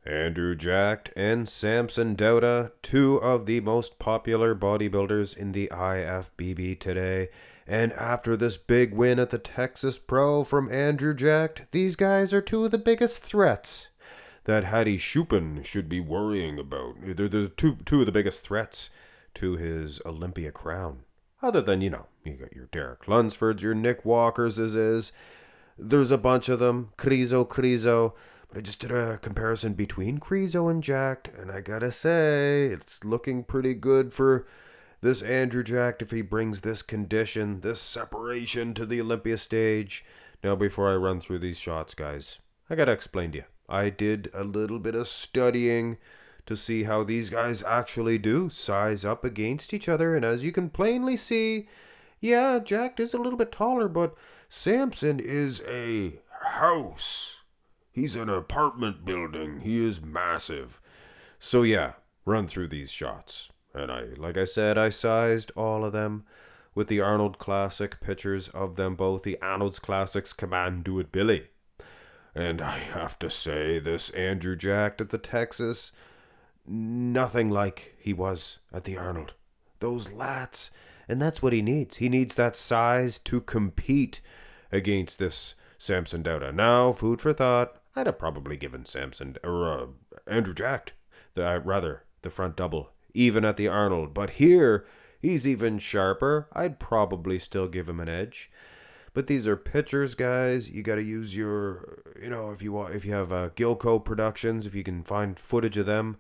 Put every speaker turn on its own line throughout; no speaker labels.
Andrew Jacked and Samson Dauda, two of the most popular bodybuilders in the IFBB today. And after this big win at the Texas Pro from Andrew Jacked, these guys are two of the biggest threats that Hattie Shupin should be worrying about. They're the two of the biggest threats to his Olympia crown. Other than, you got your Derek Lunsfords, your Nick Walkers is. There's a bunch of them. Krizo. But I just did a comparison between Krizo and Jacked, and I gotta say, it's looking pretty good for this Andrew Jacked if he brings this condition, this separation to the Olympia stage. Now, before I run through these shots, guys, I gotta explain to you. I did a little bit of studying to see how these guys actually do size up against each other, and as you can plainly see, yeah, Jacked is a little bit taller, but Samson is a house. He's an apartment building. He is massive. So yeah, run through these shots. And like I said, I sized all of them with the Arnold Classic pictures of them both. The Arnold's Classic's Command Do It Billy. And I have to say, this Andrew Jacked at the Texas, nothing like he was at the Arnold. Those lats. And that's what he needs. He needs that size to compete against this Samson Dauda. Now, food for thought. I'd have probably given Andrew Jacked, the front double, even at the Arnold. But here, he's even sharper. I'd probably still give him an edge. But these are pictures, guys. You got to use your, if you have Gilco Productions, if you can find footage of them,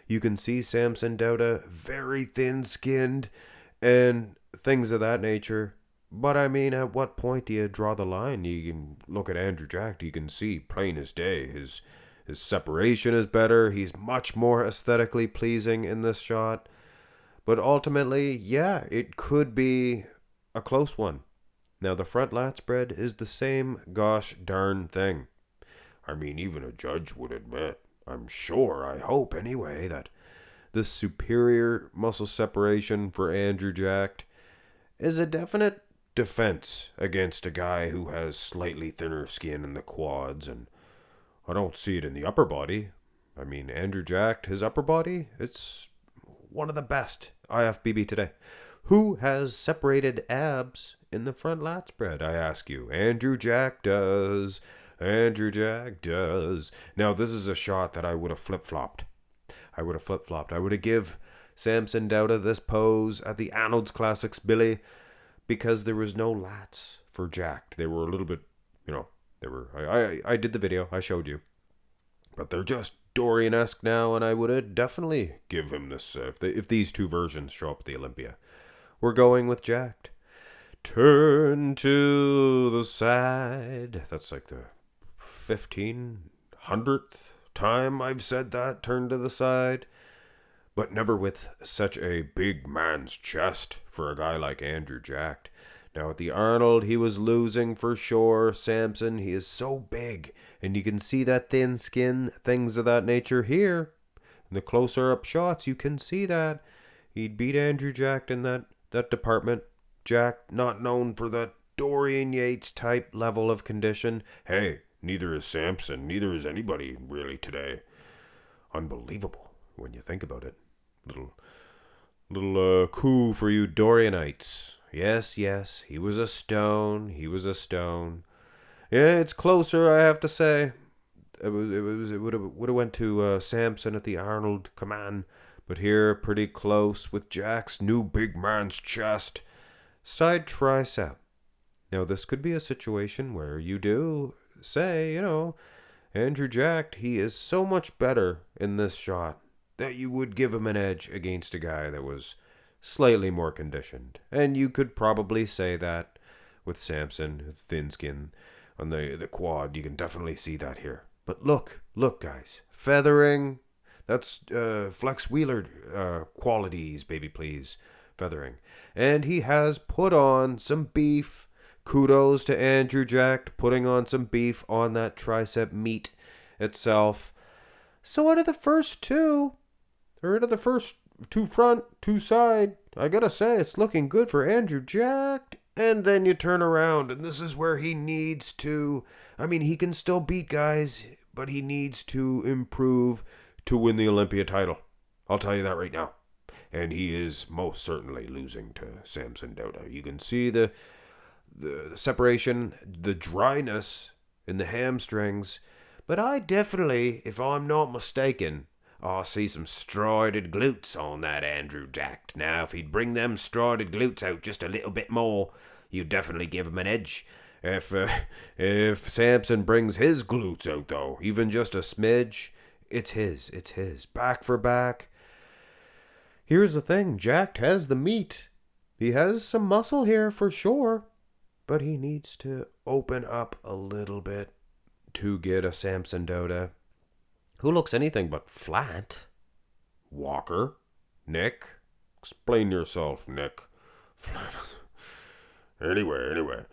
you can see Samson Dauda very thin-skinned and things of that nature. But I mean, at what point do you draw the line? You can look at Andrew Jacked. You can see plain as day. His separation is better. He's much more aesthetically pleasing in this shot. But ultimately, yeah, it could be a close one. Now, the front lat spread is the same gosh darn thing. I mean, even a judge would admit, I'm sure, I hope anyway, that this superior muscle separation for Andrew Jacked is a definite defense against a guy who has slightly thinner skin in the quads, and I don't see it in the upper body. I mean, Andrew Jacked, his upper body, it's one of the best IFBB today. Who has separated abs in the front lat spread, I ask you? Andrew Jacked does. Andrew Jacked does. Now, this is a shot that I would have flip-flopped. I would have give Samson Dauda this pose at the Arnold's Classics Billy, because there was no lats for Jacked. They were a little bit, I did the video, I showed you. But they're just Dorian-esque now, and I would definitely give him this if these two versions show up at the Olympia. We're going with Jacked. Turn to the side. That's like the 1500th time I've said that, turn to the side. But never with such a big man's chest for a guy like Andrew Jacked. Now at the Arnold, he was losing for sure. Samson, he is so big, and you can see that thin skin, things of that nature here. In the closer up shots, you can see that. He'd beat Andrew Jacked in that department. Jacked, not known for that Dorian Yates type level of condition. Hey, neither is Samson, neither is anybody really today. Unbelievable when you think about it. Little coup for you Dorianites. Yes, he was a stone. Yeah, it's closer, I have to say. It would have went to Samson at the Arnold Command, but here pretty close with Jack's new big man's chest. Side tricep. Now this could be a situation where you do say, Andrew Jacked, he is so much better in this shot that you would give him an edge against a guy that was slightly more conditioned. And you could probably say that with Samson, thin skin on the quad. You can definitely see that here. But look guys, feathering, that's Flex Wheeler qualities, baby please, feathering. And he has put on some beef. Kudos to Andrew Jacked, putting on some beef on that tricep meat itself. So out of the first two front, two side, I gotta say, it's looking good for Andrew Jacked. And then you turn around, and this is where he needs to. I mean, he can still beat guys, but he needs to improve to win the Olympia title. I'll tell you that right now. And he is most certainly losing to Samson Dauda. You can see the separation, the dryness in the hamstrings. But I definitely, if I'm not mistaken, I see some strided glutes on that Andrew Jack. Now, if he'd bring them strided glutes out just a little bit more, you'd definitely give him an edge. If Samson brings his glutes out, though, even just a smidge, it's his. Back for back. Here's the thing, Jack has the meat. He has some muscle here for sure, but he needs to open up a little bit to get a Samson Dauda, who looks anything but flat. Walker, Nick, explain yourself, Nick. Flat. Anyway.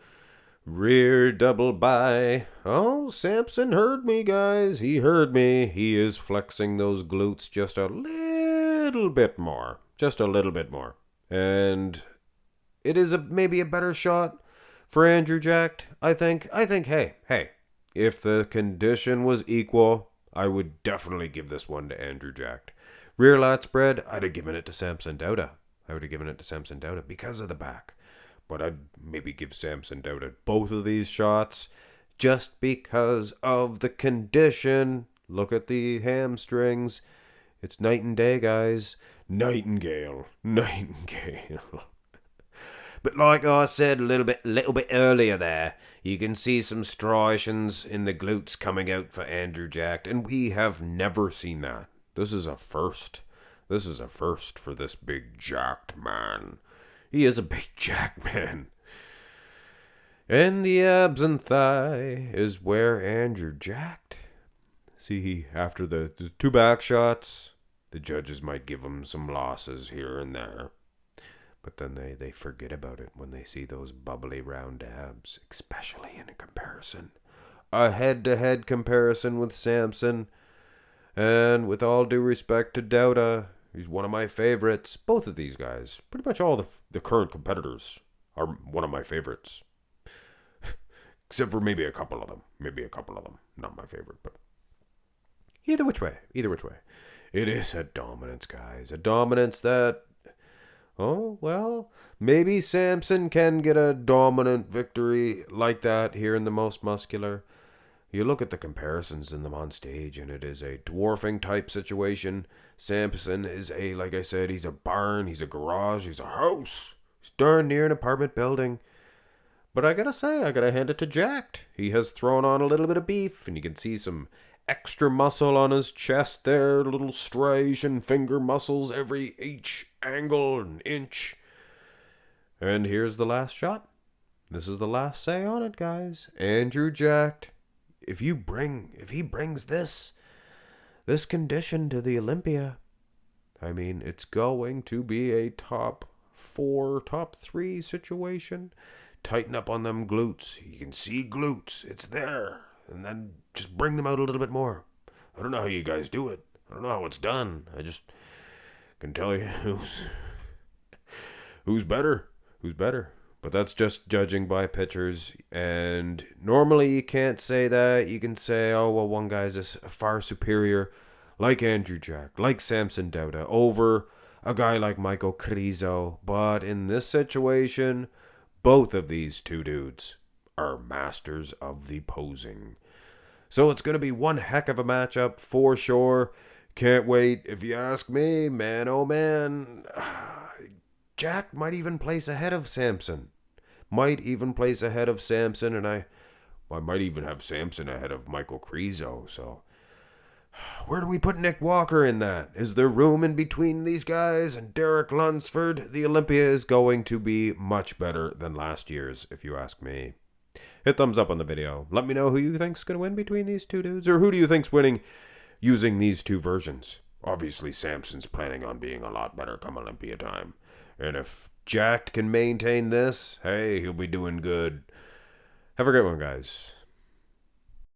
Rear double by. Oh, Samson heard me, guys. He heard me. He is flexing those glutes just a little bit more. Just a little bit more. And it is maybe a better shot for Andrew Jack, I think. Hey, if the condition was equal, I would definitely give this one to Andrew Jack. Rear lat spread, I'd have given it to Samson Dauda. Because of the back. But I'd maybe give Samson Dauda both of these shots just because of the condition. Look at the hamstrings. It's night and day, guys. Nightingale. But like I said a little bit earlier there, you can see some striations in the glutes coming out for Andrew Jack, and we have never seen that. This is a first. This is a first for this big jacked man. He is a big jack man. And the abs and thigh is where Andrew Jack. See, after the two back shots, the judges might give him some losses here and there. But then they forget about it when they see those bubbly round abs, especially in a comparison. A head-to-head comparison with Samson. And with all due respect to Dauda, he's one of my favorites. Both of these guys, pretty much all the current competitors, are one of my favorites. Except for maybe a couple of them. Not my favorite, but either which way. It is a dominance, guys. A dominance that... Oh, well, maybe Samson can get a dominant victory like that here in the Most Muscular. You look at the comparisons in them on stage, and it is a dwarfing type situation. Samson is like I said, he's a barn, he's a garage, he's a house. He's darn near an apartment building. But I gotta hand it to Jack. He has thrown on a little bit of beef, and you can see some extra muscle on his chest there, little striation finger muscles every each angle and inch. And here's the last shot. This is the last say on it, guys. Andrew Jack, if he brings this condition to the Olympia, I mean, it's going to be a top 4, top 3 situation. Tighten up on them glutes. You can see glutes. It's there. And then just bring them out a little bit more. I don't know how you guys do it. I don't know how it's done. I just can tell you who's better. But that's just judging by pictures. And normally you can't say that. You can say, oh, well, one guy's far superior, like Andrew Jack, like Samson Dauda, over a guy like Michael Krizo. But in this situation, both of these two dudes are masters of the posing. So it's going to be one heck of a matchup for sure. Can't wait. If you ask me, man, oh man, Jack might even place ahead of Samson. And I might even have Samson ahead of Michael Krizo. So where do we put Nick Walker in that? Is there room in between these guys and Derek Lunsford? The Olympia is going to be much better than last year's, if you ask me. Hit thumbs up on the video. Let me know who you think's going to win between these two dudes, or who do you think's winning using these two versions. Obviously, Samson's planning on being a lot better come Olympia time. And if Jack can maintain this, hey, he'll be doing good. Have a great one, guys.